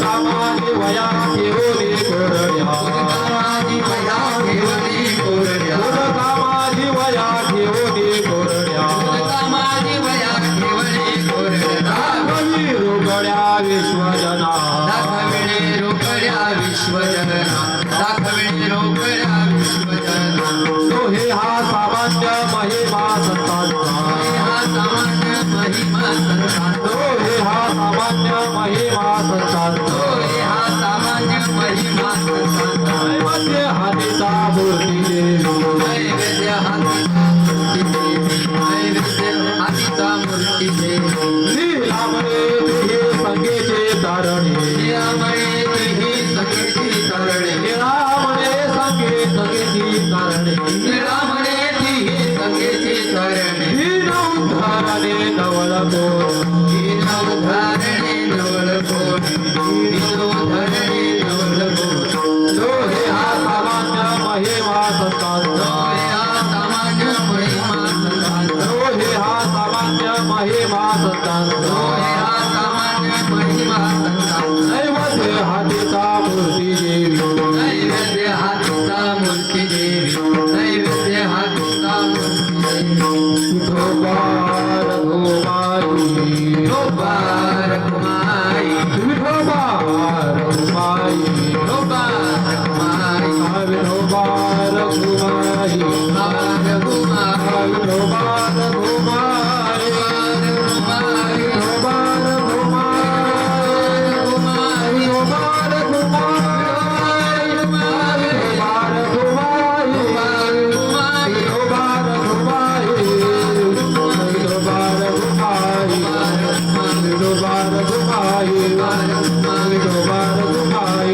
कामाने वया केवले कोरड्या नैवेद्य हातीचा मूर्ती देवी नैवेद्य हातीचा मूर्ती देवी लीलामये तिहे संगीचे तारणे निरामये तिही संगीती करणे लीलामये संगीची तारणे निरामये तिही संगीती करणे दीन उद्धारणे नवलकोट दीन उद्धारणे नवलकोट दीन उद्धारणे नवलकोट जो हे हा सामान्य महिमा संतांचा सामान्य महिमा संतांचा जो हे हा सामान्य महिमा संतांचा सामान्य महिमा संतांचा नैवेद्य हातीचा मूर्ती देवी नैवेद्य हातीचा मूर्ती देवी नैवेद्य हातीचा मूर्ती देवी विठोबार घुमाई विठोबार घुमाई विठोबार घुमाई विठोबार घुमाई विठोबार घुमाई विठोबार घुमाई विठोबार घुमाई घुमाई विठोबार घुमाई घुमाई विठोबार घुमाई विठोबार घुमाई विठोबार घुमाई विठोबार घुमाई विठोबार घुमाई विठोबार घुमाई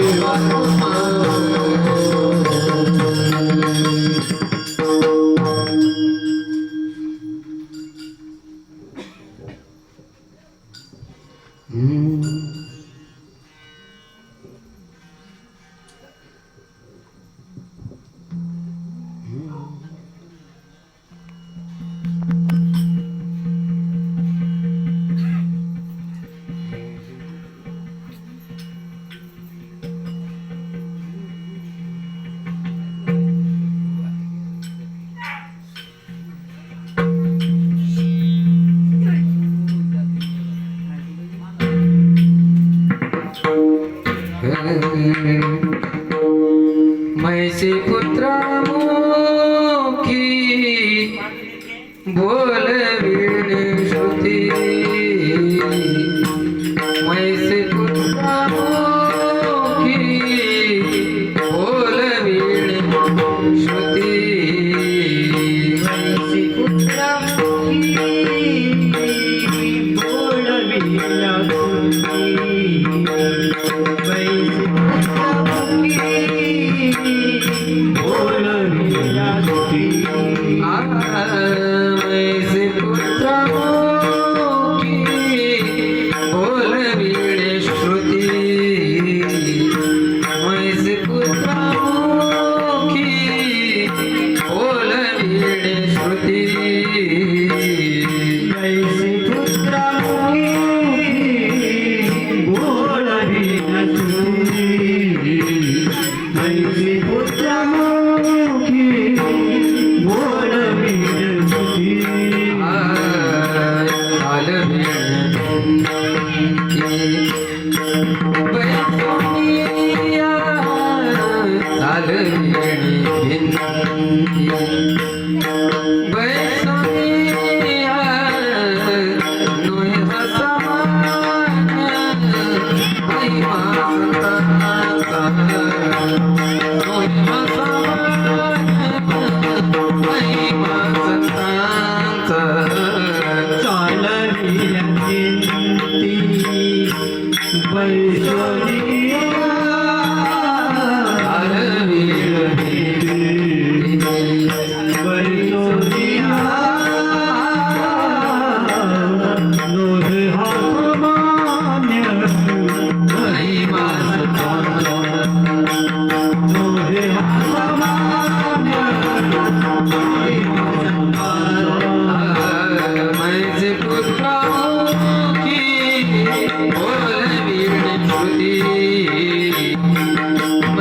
मैसी पुत्रा मुखी बोलविणे श्रुती मैसी पुत्रा मुखी बोलविणे श्रुती मैसी पुत्रा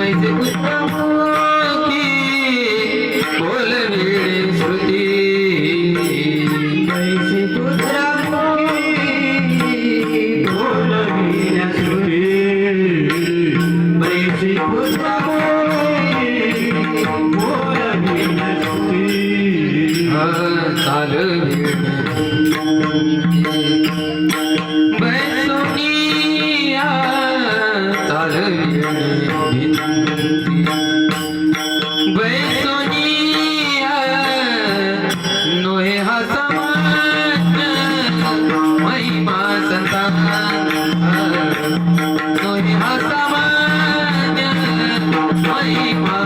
मैसी पुत्रा मुखी बोलविणे श्रुती मैसी पुत्रा मुखी बोलविणे श्रुती मैसी पुत्रा चालविणे बैसोनिया नोहे हा समाज महिमा संता नोहे हा समाज महिमा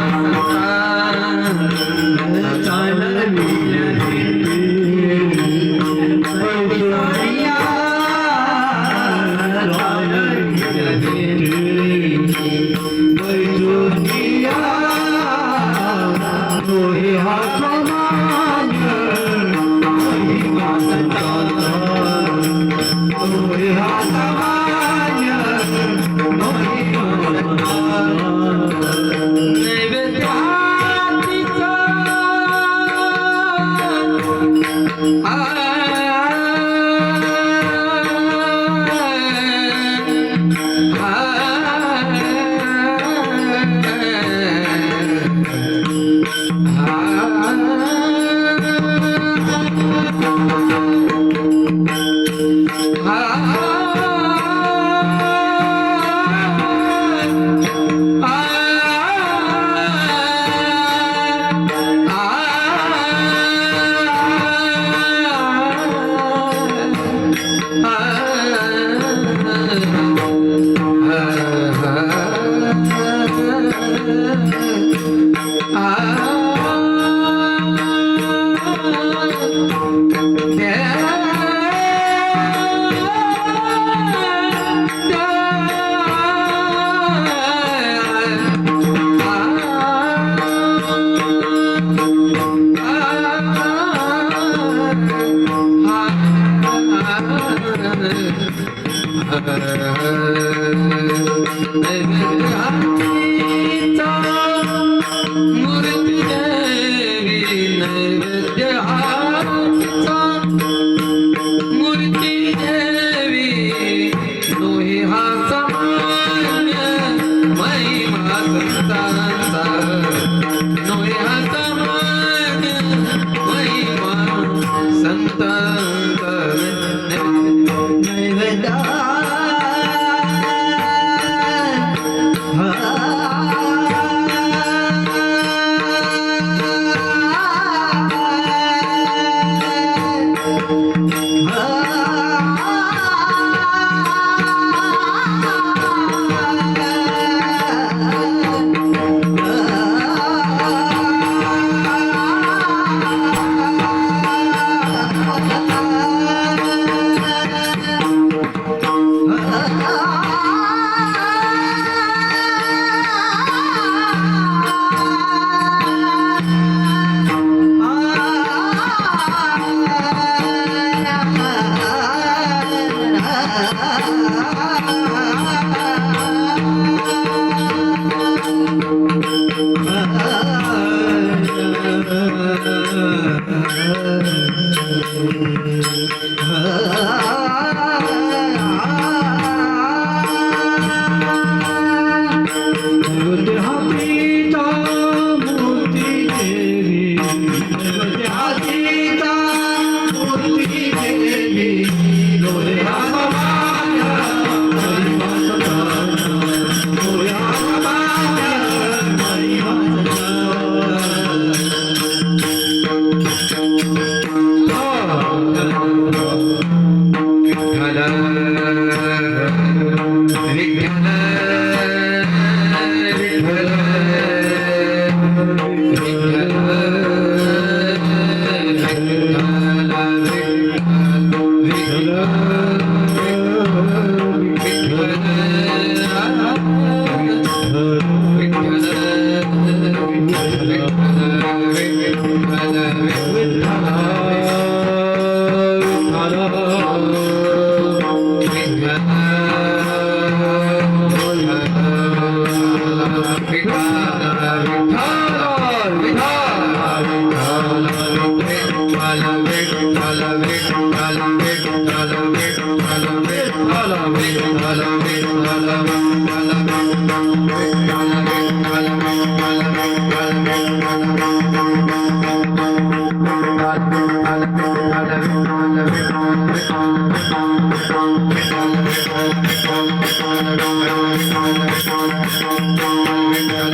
Hallelujah.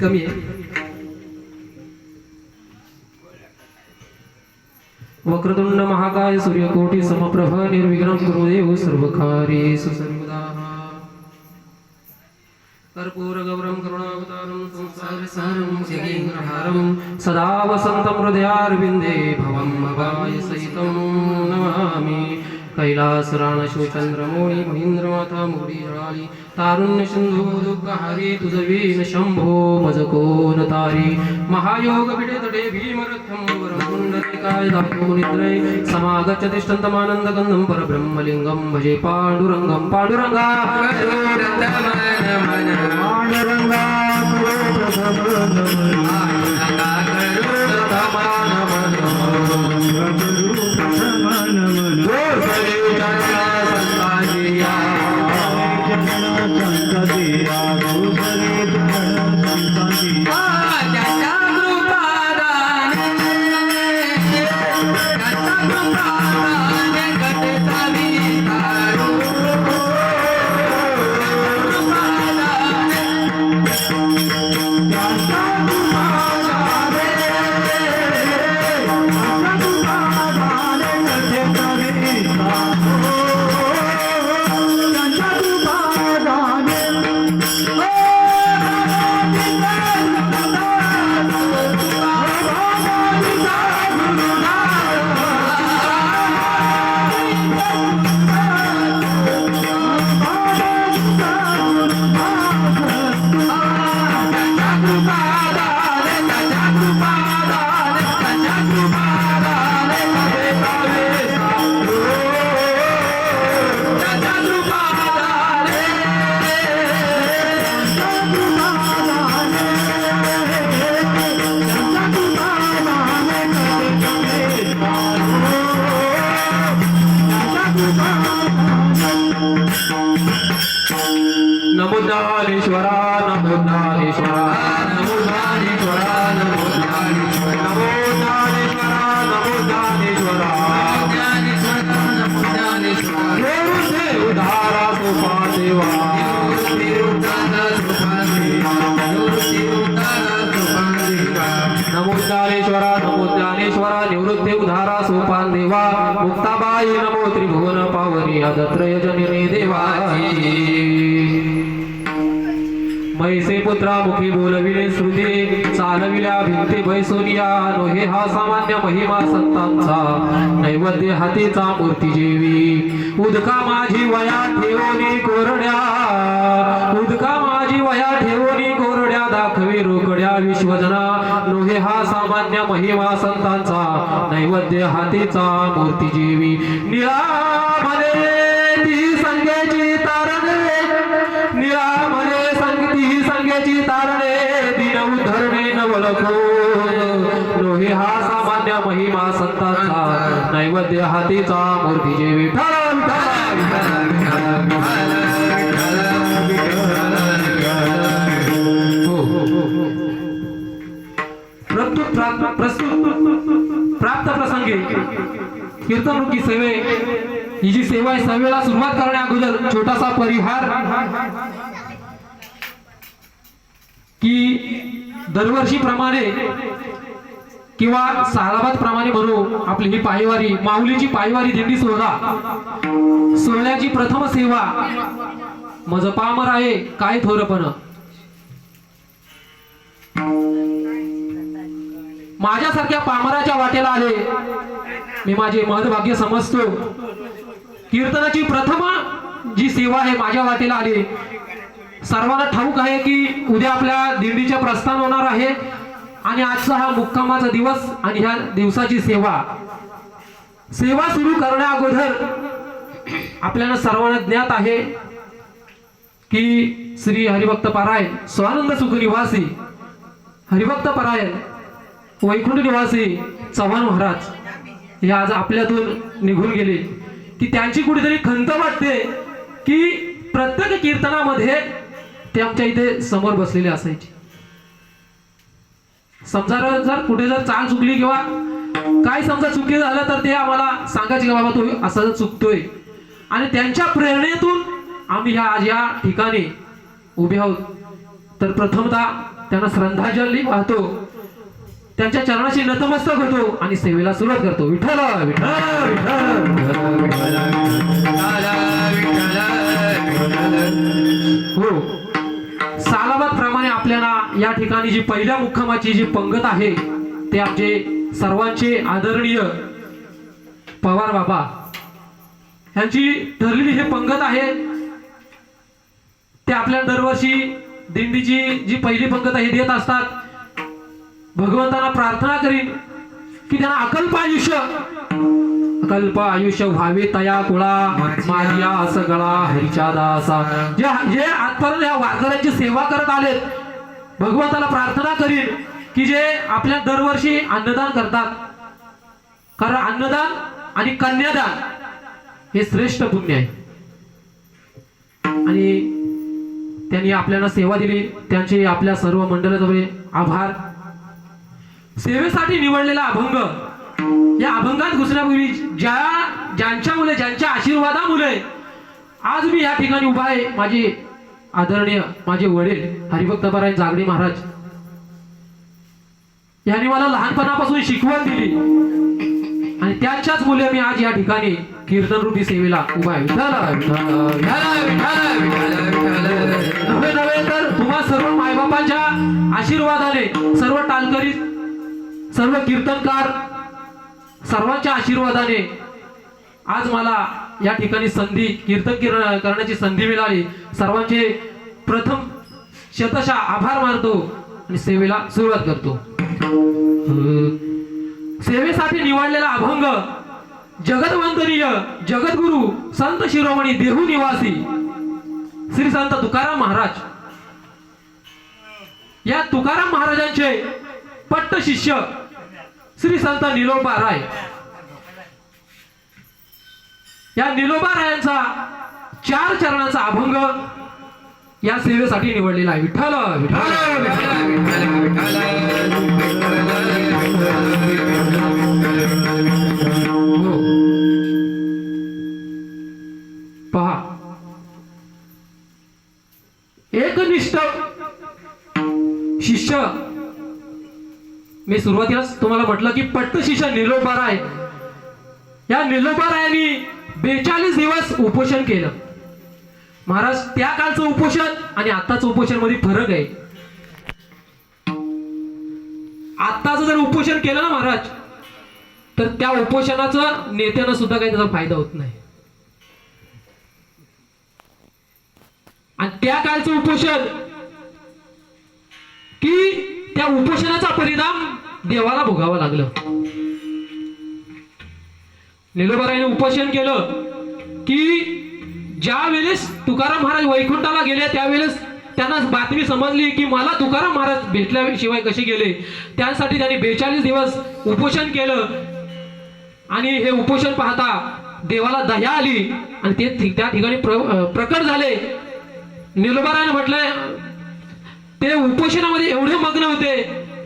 कमी आहे. वक्रतुंड महाकाय सूर्यकोटि समप्रभ निर्विघ्नं कुरु देव सर्वकार्येषु सर्वदा. कर्पूरगौरं करुणावतारं संसारसारं जगेन्द्रहारं सदा वसन्तं हृदयारविन्दे भवं भवाय सहितं नमामि. कैलासराणशोचन्द्रमौळी महेन्द्रमाता मुरलीधराळी तारुण्य सिंधू दुःखहारी तुझवीन शंभो मज कोन तारी. महायोग विडेतडे भीमरथं वरकुण्डलिकाय दातो निद्रय समागच्छतिष्ठन्तमानन्दगन्धं परब्रह्मलिङ्गं भजे पाण्डुरङ्गं. पाण्डुरङ्गा नमोज्ञानेश्वरा नमोज्ञानेश्वरा नमोज्ञानेश्वरा नमोज्ञानेश्वरा नमोज्ञानेश्वरा नमोज्ञानेश्वरा उद्धारा सोपा देवा नमोज्ञानेश्वरा नमोज्ञानेश्वरा निवृत्ती उद्धारा सोपान देवा. मुक्ताबाई नमो त्रिभुवन पावनी आदत्रय जनिने देवाची. मैसे पुत्रा मुखी बोलविले श्रुती चालविल्या भिंती बैसोनिया. नोहे हा सामान्य महिमा संतांचा नैवेद्य हातीचा मूर्ती जेवी. उदका माझी वया ठेवणी कोरड्या उदका माझी वया ठेवणी कोरड्या दाखवी रोकड्या विश्वजना. नोहे हा सामान्य महिमा संतांचा नैवेद्य हातीचा मूर्ती जेवी. निळा म्हणे ती संगेची तारणे निळा म्हणे संगेची तारणे दिन उद्धरणे नवलखो. लोहे हा सामान्य महिमा संतांचा नैवेद्य हातीचा मूर्तीचे विठ्ठल प्राप्त प्रसंगी कीर्तनरूपी सेवे ही जी सेवा आहे सेवेला सुरुवात करण्या अगोदर छोटासा परिहार की दरवर्षीप्रमाणे किंवा सालाबाद प्रमाणे म्हणू आपली ही पायवारी माऊलीची पायवारी दिंडी सोहळ्याची प्रथम सेवा मज पामर आहे काय थोरपण माझ्यासारख्या पामराच्या वाटेला आले मी माझे महत्भाग्य समजतो कीर्तनाची प्रथम जी सेवा आहे माझ्या वाटेला आली सर्वांना ठाऊक आहे की उद्या आपल्या दिंडीचे प्रस्थान होणार आहे आणि आजचा हा मुक्कामाचा दिवस आणि ह्या दिवसाची सेवा सुरू करण्या अगोदर आपल्याला सर्वांना ज्ञात आहे की श्री हरिभक्त पारायण स्वानंद सुख निवासी हरिभक्त पारायण वैकुंठ निवासी चव्हाण महाराज हे आज आपल्यातून निघून गेले की त्यांची कुठेतरी खंत वाटते की प्रत्येक कीर्तनामध्ये ते आमच्या इथे समोर बसलेले असायचे समजा जर कुठे जर चाल चुकली किंवा काय समजा चुकी झालं तर ते आम्हाला सांगायचे की बाबा तो असं चुकतोय आणि त्यांच्या प्रेरणेतून आम्ही आज या ठिकाणी उभे आहोत तर प्रथमतः त्यांना श्रद्धांजली वाहतो त्यांच्या चरणाशी नतमस्तक होतो आणि सेवेला सुरुवात करतो विठ्ठल हो सालाबाद प्रमाणे आपल्याला या ठिकाणी जी पहिल्या मुक्कामाची जी पंगत आहे ते आमचे सर्वांचे आदरणीय पवार बाबा यांची ठरलेली हे पंगत आहे ते आपल्या दरवर्षी दिंडीची जी पहिली पंगत आहे देत असतात भगवंताला प्रार्थना करीन की त्यांना अकल्प आयुष्य व्हावे तया कुळा माझ्या सगळा हरिच्या दासा जे आजपर्यंत या वारकऱ्यांची सेवा करत आलेत भगवंताला प्रार्थना करीन की जे आपल्या दरवर्षी अन्नदान करतात कारण अन्नदान आणि कन्यादान हे श्रेष्ठ पुण्य आहे आणि त्यांनी आपल्याला सेवा दिली त्यांचे आपल्या सर्व मंडळाचे आभार सेवेसाठी निवडलेला अभंग या अभंगात घुसण्यापूर्वी ज्यांच्यामुळे ज्यांच्या आशीर्वादामुळे आज मी या ठिकाणी उभा आहे माझे आदरणीय माझे वडील हरिभक्त पारायण जागडे महाराज यांनी मला लहानपणापासून शिकवण दिली आणि त्यांच्याच मुले मी आज या ठिकाणी कीर्तन रूपी सेवेला उभा आहे नव्हे तर तुम्हा सर्व मायबापांच्या आशीर्वादाने सर्व टालकरी सर्व कीर्तनकार सर्वांच्या आशीर्वादाने आज मला या ठिकाणी संधी कीर्तन करण्याची संधी मिळाली सर्वांचे प्रथम शतशः आभार मानतो आणि सेवेला सुरुवात करतो सेवेसाठी निवडलेला अभंग जगदवंदनीय जगद्गुरु संत शिरोमणी देहू निवासी श्री संत तुकाराम महाराज या तुकाराम महाराजांचे पट्ट शिष्य श्री संत निलोबा राय या निलोबा रायांचा 4 चरणाचा अभंग या सेवेसाठी निवडलेला आहे विठ्ठल पहा एकनिष्ठ शिष्य मी सुरुवातीलाच तुम्हाला म्हटलं की पट्ट शिष्य निलोबा राय या निलोबा रायांनी 42 दिवस उपोषण केलं महाराज त्या कालचं उपोषण आणि आताचं उपोषण मध्ये फरक आहे आताचं जर उपोषण केलं ना महाराज तर त्या उपोषणाचं नेत्यानं सुद्धा काही त्याचा फायदा होत नाही आणि त्या कालचं उपोषण की त्या उपोषणाचा परिणाम देवाला भोगावा लागलं निलोबारायने उपोषण केलं की ज्या वेळेस तुकाराम महाराज वैकुंठाला गेले त्यावेळेस त्यांना बातमी समजली की मला तुकाराम महाराज भेटल्याशिवाय कसे गेले त्यासाठी त्यांनी 42 दिवस उपोषण केलं आणि हे उपोषण पाहता देवाला दया आली आणि ते त्या ठिकाणी प्रकट झाले. निलोबाराने म्हटलंय ते उपोषणामध्ये एवढे मग्न होते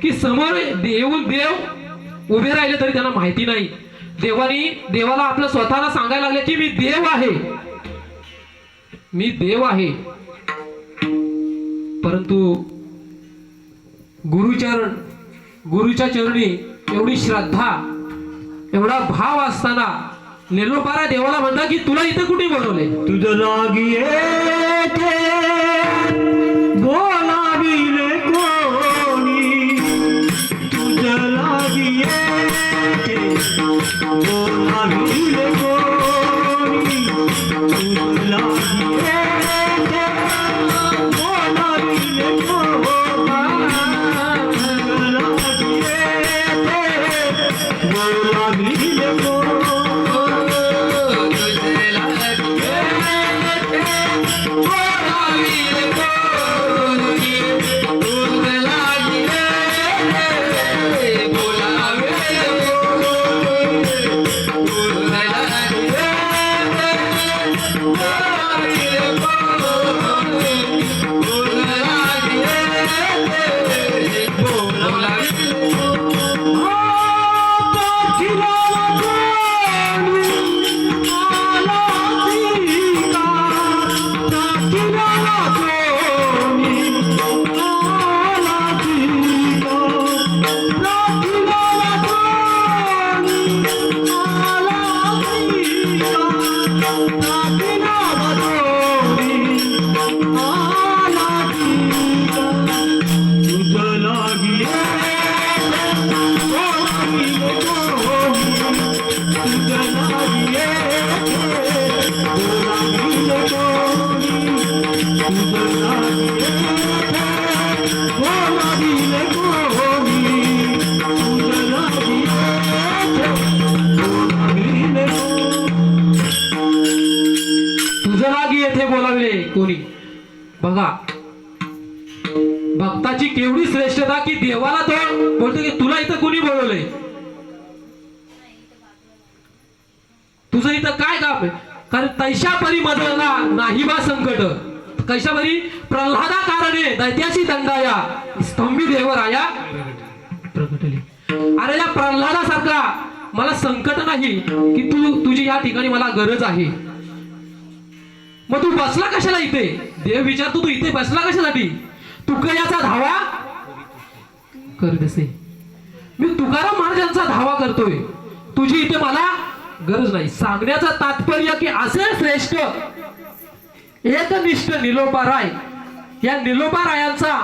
की समोर देव उभे राहिले तरी त्यांना माहिती नाही. देवाला आपलं स्वतःला सांगायला लागले की मी देव आहे, मी देव आहे. परंतु गुरुच्या चरणी एवढी श्रद्धा, एवढा भाव असताना निलोबारा देवाला म्हणता की तुला इथं कुठे बोलवले? तुझं लागी येथे बोलाविले कोणी, तुझं लागी येथे बोलाविले कोणी, तुझं लागी येथे बोलाविले कोणी, तुझं लागी येथे बोलाविले कोणी. कोणी बघा भक्ताची केवढी श्रेष्ठता की देवाला तो बोलतो की तुला इथं कोणी बोलवलंय, तुझं इथं काय काम आहे? कारण तैशा परी मदळला नाही बा संकट, कैशा परी प्रल्हादा कारणे दैत्याची दंडाया स्तंभी देवराया प्रगटली. अरे या प्रल्हादासारखा मला संकट नाही की तुझी या ठिकाणी मला गरज आहे. मग तू बसला कशाला इथे? देव विचारतो तू इथे बसला कशासाठी? तुकयाचा धावा करत असे. मी तुकाराम महाराजांचा धावा करतोय, तुझी इथे मला गरज नाही. सांगण्याचा तात्पर्य की असे श्रेष्ठ एकनिष्ठ निलोबाराय, या निलोबारायांचा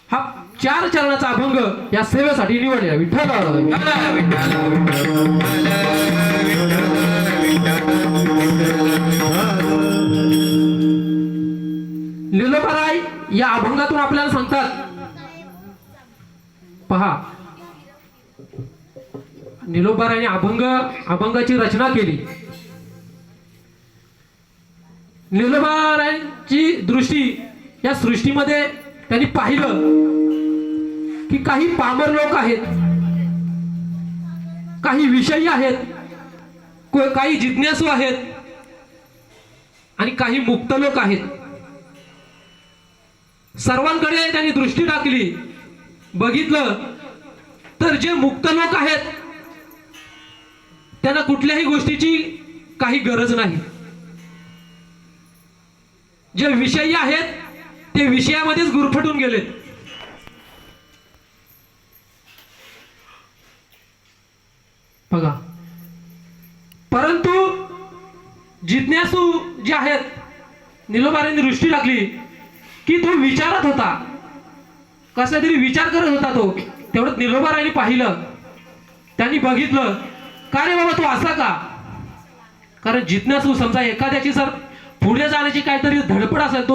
हा 4 चरणाचा अभंग या सेवेसाठी निवडला. विठ्ठल निलोबाराय या अभंगातून आपल्याला सांगतात, पहा निलोबारायने अभंगाची रचना केली. निलोबारायांची दृष्टी या सृष्टीमध्ये त्यांनी पाहिलं की काही पामर लोक आहेत, काही विषयी आहेत, काही जिज्ञासू आहेत आणि काही मुक्त लोक आहेत. सर्वांकडे त्यांनी दृष्टी टाकली, बघितलं तर जे मुक्त लोक आहेत त्यांना कुठल्याही गोष्टीची काही गरज नाही. जे विषयी आहेत ते विषयामध्येच गुरफटून गेलेत. बघा, परंतु जिज्ञासू जे आहेत, निलोबारांनी दृष्टी टाकली की तो विचारत होता, कसला तरी विचार करत होता तो. तेवढं निलोबारांनी पाहिलं, त्यांनी बघितलं का रे बाबा तो असा का? कारण जिज्ञासू समजा एखाद्याची जर पुढे जाण्याची काहीतरी धडपड असेल, तो